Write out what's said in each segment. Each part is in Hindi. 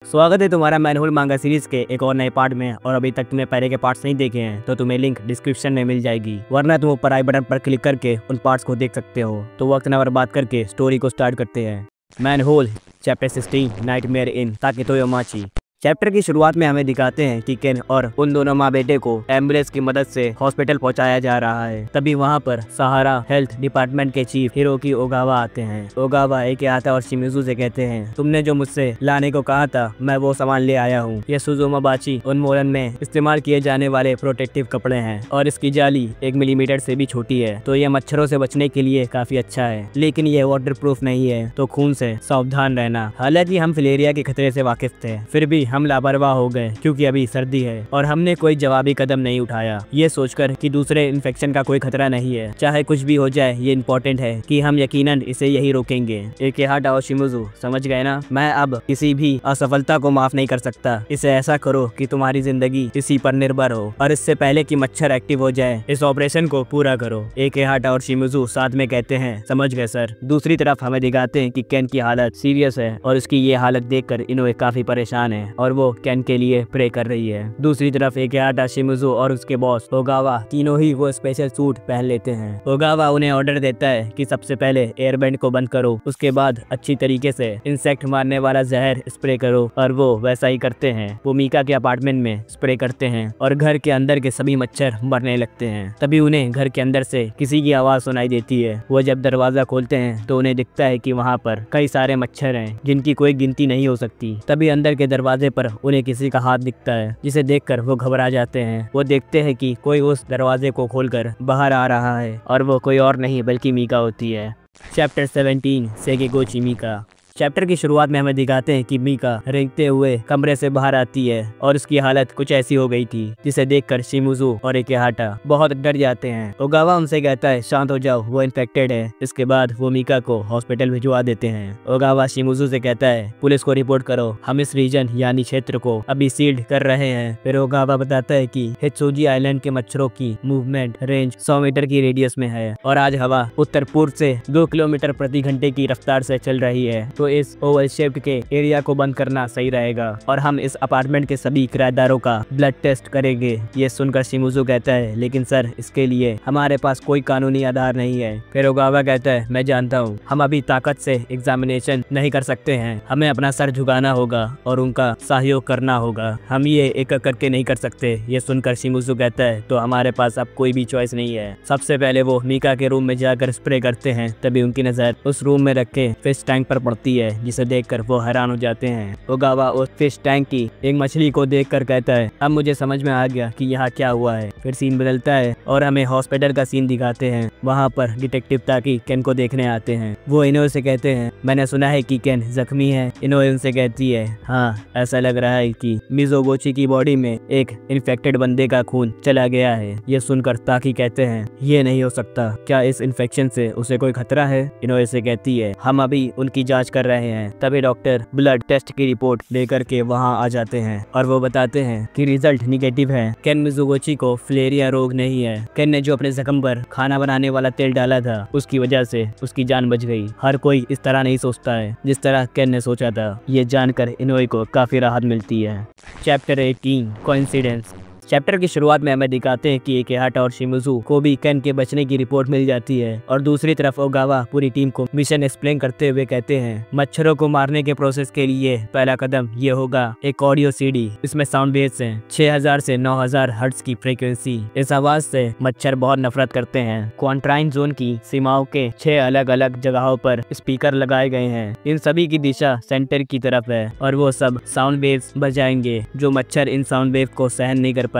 स्वागत है तुम्हारा मैनहोल मांगा सीरीज के एक और नए पार्ट में। और अभी तक तुमने पहले के पार्ट्स नहीं देखे हैं तो तुम्हें लिंक डिस्क्रिप्शन में मिल जाएगी, वरना तुम ऊपर आई बटन पर क्लिक करके उन पार्ट्स को देख सकते हो। तो वक्त न बर्बाद करके स्टोरी को स्टार्ट करते हैं। मैनहोल चैप्टर 16 नाइटमेयर इन ताकेतोयोमाची। चैप्टर की शुरुआत में हमें दिखाते हैं कि केन और उन दोनों माँ बेटे को एम्बुलेंस की मदद से हॉस्पिटल पहुंचाया जा रहा है। तभी वहां पर सहारा हेल्थ डिपार्टमेंट के चीफ हिरोकी ओगावा आते हैं। ओगावा एक आता और शिमिजू से कहते हैं, तुमने जो मुझसे लाने को कहा था मैं वो सामान ले आया हूँ। ये सुजुमाबाची उन्मूलन में इस्तेमाल किए जाने वाले प्रोटेक्टिव कपड़े हैं और इसकी जाली 1 मिलीमीटर से भी छोटी है, तो यह मच्छरों से बचने के लिए काफी अच्छा है, लेकिन यह वाटर प्रूफ नहीं है, तो खून से सावधान रहना। हालांकि हम फिलेरिया के खतरे से वाकिफ थे, फिर भी हम लापरवाह हो गए क्योंकि अभी सर्दी है और हमने कोई जवाबी कदम नहीं उठाया, ये सोचकर कि दूसरे इन्फेक्शन का कोई खतरा नहीं है। चाहे कुछ भी हो जाए, ये इम्पोर्टेंट है कि हम यकीनन इसे यही रोकेंगे। एकेहाटा और शिमिजू, समझ गए ना? मैं अब किसी भी असफलता को माफ नहीं कर सकता। इसे ऐसा करो कि तुम्हारी जिंदगी इसी पर निर्भर हो, और इससे पहले कि मच्छर एक्टिव हो जाए इस ऑपरेशन को पूरा करो। एकेहाटा और शिमिजू साथ में कहते हैं, समझ गए सर। दूसरी तरफ हमें दिखाते हैं कि केन की हालत सीरियस है और उसकी ये हालत देखकर इनोए काफी परेशान है और वो केन के लिए प्रे कर रही है। दूसरी तरफ एकेहाटा, शिमिजू और उसके बॉस ओगावा तीनों ही वो स्पेशल सूट पहन लेते हैं। ओगावा उन्हें ऑर्डर देता है कि सबसे पहले एयरबैंड को बंद करो, उसके बाद अच्छी तरीके से इंसेक्ट मारने वाला जहर स्प्रे करो, और वो वैसा ही करते हैं। वो मीका के अपार्टमेंट में स्प्रे करते हैं और घर के अंदर के सभी मच्छर मरने लगते हैं। तभी उन्हें घर के अंदर से किसी की आवाज सुनाई देती है। वो जब दरवाजा खोलते हैं तो उन्हें दिखता है कि वहाँ पर कई सारे मच्छर हैं जिनकी कोई गिनती नहीं हो सकती। तभी अंदर के दरवाजे पर उन्हें किसी का हाथ दिखता है, जिसे देखकर वो घबरा जाते हैं। वो देखते हैं कि कोई उस दरवाजे को खोलकर बाहर आ रहा है और वो कोई और नहीं बल्कि मीका होती है। चैप्टर 17 सेगेगोची मीका। चैप्टर की शुरुआत में हमें दिखाते हैं कि मीका रेंगते हुए कमरे से बाहर आती है और उसकी हालत कुछ ऐसी हो गई थी जिसे देखकर शिमिजू और एकेहाटा बहुत डर जाते हैं। ओगावा उनसे कहता है, शांत हो जाओ, वो इन्फेक्टेड है। इसके बाद वो मीका को हॉस्पिटल भिजवा देते हैं। ओगावा शिमिजू से कहता है, पुलिस को रिपोर्ट करो, हम इस रीजन यानी क्षेत्र को अभी सील्ड कर रहे हैं। फिर ओगावा बताता है कि हित्सुजी आइलैंड के मच्छरों की मूवमेंट रेंज 100 मीटर की रेडियस में है और आज हवा उत्तर पूर्व से 2 किलोमीटर प्रति घंटे की रफ्तार से चल रही है, तो इस ओवल शेप के एरिया को बंद करना सही रहेगा और हम इस अपार्टमेंट के सभी किराएदारों का ब्लड टेस्ट करेंगे। ये सुनकर शिमिजू कहता है, लेकिन सर इसके लिए हमारे पास कोई कानूनी आधार नहीं है। फिर ओगावा कहता है, मैं जानता हूँ, हम अभी ताकत से एग्जामिनेशन नहीं कर सकते हैं, हमें अपना सर झुकाना होगा और उनका सहयोग करना होगा, हम ये एक करके नहीं कर सकते। ये सुनकर शिमिजू कहता है, तो हमारे पास अब कोई भी चॉइस नहीं है। सबसे पहले वो मीका के रूम में जाकर स्प्रे करते हैं। तभी उनकी नजर उस रूम में रखे फिश टैंक पर पड़ती है, जिसे देखकर वो हैरान हो जाते हैं। ओगावा उस फिश टैंक की एक मछली को देखकर कहता है, अब मुझे समझ में आ गया कि यहाँ क्या हुआ है। फिर सीन बदलता है और हमें हॉस्पिटल का सीन दिखाते हैं। वहाँ पर डिटेक्टिव ताकी केन को देखने आते हैं। वो इनोए से कहते हैं, मैंने सुना है कि केन जख्मी है। इनोए उनसे कहती है, हाँ ऐसा लग रहा है कि मिजोगोची की बॉडी में एक इन्फेक्टेड बंदे का खून चला गया है। ये सुनकर ताकी कहते हैं, ये नहीं हो सकता, क्या इस इन्फेक्शन से उसे कोई खतरा है? इनोए से कहती है, हम अभी उनकी जाँच कर रहे हैं। तभी डॉक्टर ब्लड टेस्ट की रिपोर्ट लेकर के वहां आ जाते हैं और वो बताते हैं कि रिजल्ट निगेटिव है। केन मिजुगोची को फिलेरिया रोग नहीं है। केन ने जो अपने जख्म पर खाना बनाने वाला तेल डाला था उसकी वजह से उसकी जान बच गई। हर कोई इस तरह नहीं सोचता है जिस तरह केन ने सोचा था। ये जानकर इनोए को काफी राहत मिलती है। Chapter 18 coincidence. चैप्टर की शुरुआत में हमें दिखाते हैं कि एकेहाटा और शिमिजू को भी केन के बचने की रिपोर्ट मिल जाती है और दूसरी तरफ ओगावा पूरी टीम को मिशन एक्सप्लेन करते हुए कहते हैं, मच्छरों को मारने के प्रोसेस के लिए पहला कदम ये होगा एक ऑडियो सीडी। इसमें साउंड वेव्स हैं 6000 से 9000 हर्ट्ज की फ्रीक्वेंसी। इस आवाज से मच्छर बहुत नफरत करते हैं। क्वारंटाइन जोन की सीमाओं के 6 अलग अलग जगहों पर स्पीकर लगाए गए हैं। इन सभी की दिशा सेंटर की तरफ है और वो सब साउंड वेव्स बजाएंगे। जो मच्छर इन साउंड वेव को सहन नहीं कर पाएगा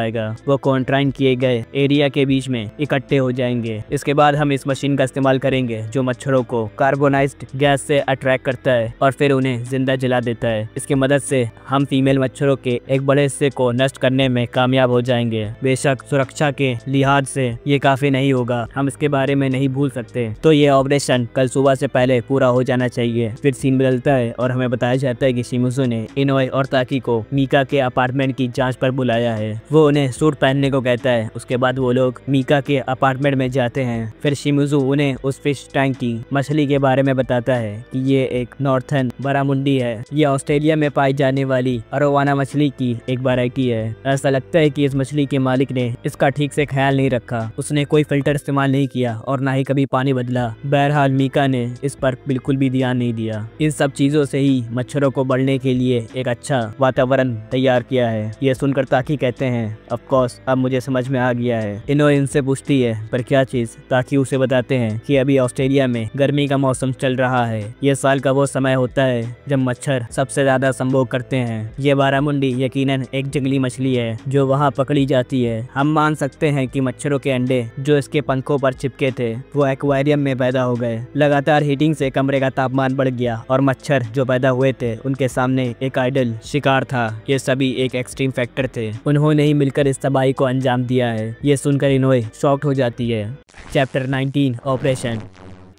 वो क्वारंटाइन किए गए एरिया के बीच में इकट्ठे हो जाएंगे। इसके बाद हम इस मशीन का इस्तेमाल करेंगे जो मच्छरों को कार्बोनाइज्ड गैस से अट्रैक्ट करता है और फिर उन्हें जिंदा जला देता है। इसकी मदद से हम फीमेल मच्छरों के एक बड़े हिस्से को नष्ट करने में कामयाब हो जाएंगे। बेशक सुरक्षा के लिहाज से ये काफी नहीं होगा, हम इसके बारे में नहीं भूल सकते, तो ये ऑपरेशन कल सुबह से पहले पूरा हो जाना चाहिए। फिर सीन बदलता है और हमें बताया जाता है कि शिमिजू ने इनोए और ताकी को मीका के अपार्टमेंट की जाँच पर बुलाया है। वो उन्हें सूट पहनने को कहता है। उसके बाद वो लोग मीका के अपार्टमेंट में जाते हैं। फिर शिमिज़ू उन्हें उस फिश टैंक की मछली के बारे में बताता है कि ये एक नॉर्थर्न बरामुंडी है। ये ऑस्ट्रेलिया में पाई जाने वाली अरोवाना मछली की एक वैरायटी है। ऐसा लगता है कि इस मछली के मालिक ने इसका ठीक से ख्याल नहीं रखा। उसने कोई फिल्टर इस्तेमाल नहीं किया और ना ही कभी पानी बदला। बहरहाल मीका ने इस पर बिल्कुल भी ध्यान नहीं दिया। इन सब चीजों से ही मच्छरों को बढ़ने के लिए एक अच्छा वातावरण तैयार किया है। ये सुनकर ताकी कहते हैं, ऑफ कोर्स अब मुझे समझ में आ गया है। इन्हों इनसे पूछती है, पर क्या चीज? ताकि उसे बताते हैं कि अभी ऑस्ट्रेलिया में गर्मी का मौसम चल रहा है। ये साल का वो समय होता है जब मच्छर सबसे ज्यादा संभोग करते हैं। ये बारामुंडी यकीनन एक जंगली मछली है जो वहाँ पकड़ी जाती है। हम मान सकते हैं कि मच्छरों के अंडे जो इसके पंखों पर चिपके थे वो एक्वेरियम में पैदा हो गए। लगातार हीटिंग से कमरे का तापमान बढ़ गया और मच्छर जो पैदा हुए थे उनके सामने एक आइडल शिकार था। ये सभी एक एक्सट्रीम फैक्टर थे। उन्होंने ही मिलकर इस तबाही को अंजाम दिया है। ये सुनकर इनोए शॉक्ड हो जाती है। Chapter 19 operation.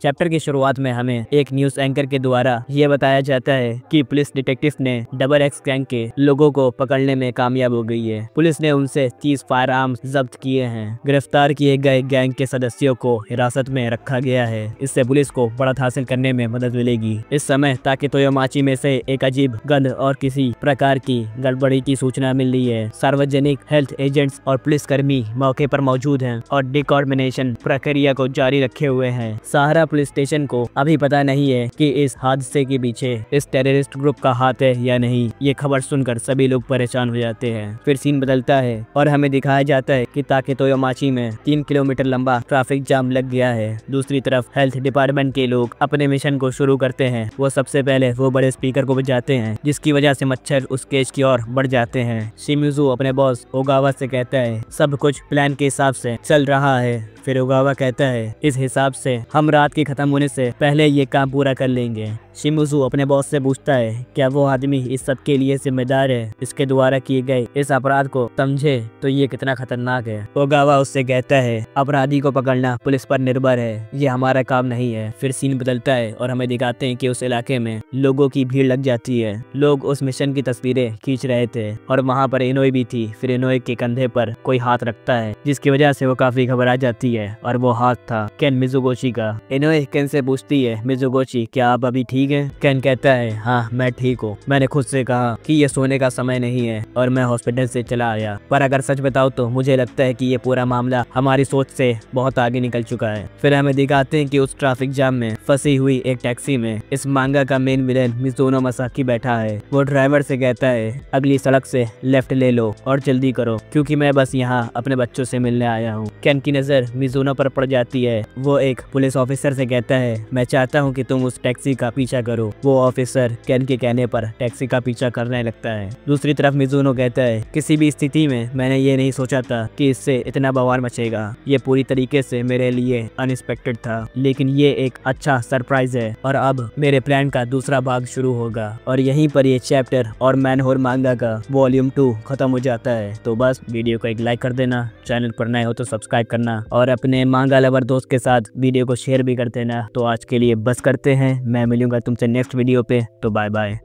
चैप्टर की शुरुआत में हमें एक न्यूज एंकर के द्वारा यह बताया जाता है कि पुलिस डिटेक्टिव ने डबल एक्स गैंग के लोगों को पकड़ने में कामयाब हो गई है। पुलिस ने उनसे 30 फायर आर्म्स जब्त किए हैं। गिरफ्तार किए गए गैंग के सदस्यों को हिरासत में रखा गया है। इससे पुलिस को बढ़त हासिल करने में मदद मिलेगी। इस समय ताकेतोयोमाची में से एक अजीब गंध और किसी प्रकार की गड़बड़ी की सूचना मिल रही है। सार्वजनिक हेल्थ एजेंट्स और पुलिसकर्मी मौके पर मौजूद हैं और डिकॉर्मिनेशन प्रक्रिया को जारी रखे हुए हैं। सहारा पुलिस स्टेशन को अभी पता नहीं है कि इस हादसे के पीछे इस टेररिस्ट ग्रुप का हाथ है या नहीं। ये खबर सुनकर सभी लोग परेशान हो जाते हैं। फिर सीन बदलता है और हमें दिखाया जाता है कि ताकेतोयोमाची में 3 किलोमीटर लंबा ट्रैफिक जाम लग गया है। दूसरी तरफ हेल्थ डिपार्टमेंट के लोग अपने मिशन को शुरू करते हैं। वो सबसे पहले वो बड़े स्पीकर को बजाते हैं जिसकी वजह से मच्छर उस केज की ओर बढ़ जाते हैं। शिमिज़ू अपने बॉस ओगावा से कहता है सब कुछ प्लान के हिसाब से चल रहा है। फिर ओगावा कहता है इस हिसाब से हम रात के खत्म होने से पहले ये काम पूरा कर लेंगे। शिमिज़ू अपने बॉस से पूछता है क्या वो आदमी इस सब के लिए जिम्मेदार है? इसके द्वारा किए गए इस अपराध को समझे तो ये कितना खतरनाक है। ओगावा उससे कहता है अपराधी को पकड़ना पुलिस पर निर्भर है, ये हमारा काम नहीं है। फिर सीन बदलता है और हमें दिखाते हैं कि उस इलाके में लोगों की भीड़ लग जाती है। लोग उस मिशन की तस्वीरें खींच रहे थे और वहाँ पर इनोए भी थी। फिर इनोए के कंधे पर कोई हाथ रखता है जिसकी वजह से वो काफी घबरा जाती है और वो हाथ था केन मिज़ुगोशी का। इनोए केन से पूछती है मिज़ुगोशी क्या आप अभी ठीक है? केन कहता है हाँ मैं ठीक हूँ। मैंने खुद से कहा कि ये सोने का समय नहीं है और मैं हॉस्पिटल से चला आया। पर अगर सच बताऊँ तो मुझे लगता है कि ये पूरा मामला हमारी सोच से बहुत आगे निकल चुका है। फिर हमें दिखाते हैं कि उस ट्रैफिक जाम में फंसी हुई एक टैक्सी में इस मांगा का मेन विलेन मिज़ुनो मसाकी बैठा है। वो ड्राइवर से कहता है अगली सड़क से लेफ्ट ले लो और जल्दी करो क्योंकि मैं बस यहाँ अपने बच्चों से मिलने आया हूँ। केन की नजर मिज़ुनो पर पड़ जाती है। वो एक पुलिस ऑफिसर से कहता है मैं चाहता हूँ कि तुम उस टैक्सी का पीछा करो। वो ऑफिसर केन के कहने पर टैक्सी का पीछा करने लगता है। दूसरी तरफ मिज़ुनो कहता है किसी भी स्थिति में मैंने ये नहीं सोचा था कि इससे इतना बवाल मचेगा। ये पूरी तरीके से मेरे लिए अनएक्सपेक्टेड था लेकिन ये एक अच्छा सरप्राइज है और अब मेरे प्लान का दूसरा भाग शुरू होगा। और यहीं पर ये चैप्टर और मैनहोल मांगा का वॉल्यूम 2 खत्म हो जाता है। तो बस वीडियो को एक लाइक कर देना, चैनल पर नए हो तो सब्सक्राइब करना और अपने मांगा लवर दोस्त के साथ वीडियो को शेयर भी कर देना। तो आज के लिए बस करते हैं, मैं मिलूंगा तुमसे नेक्स्ट वीडियो पे। तो बाय बाय।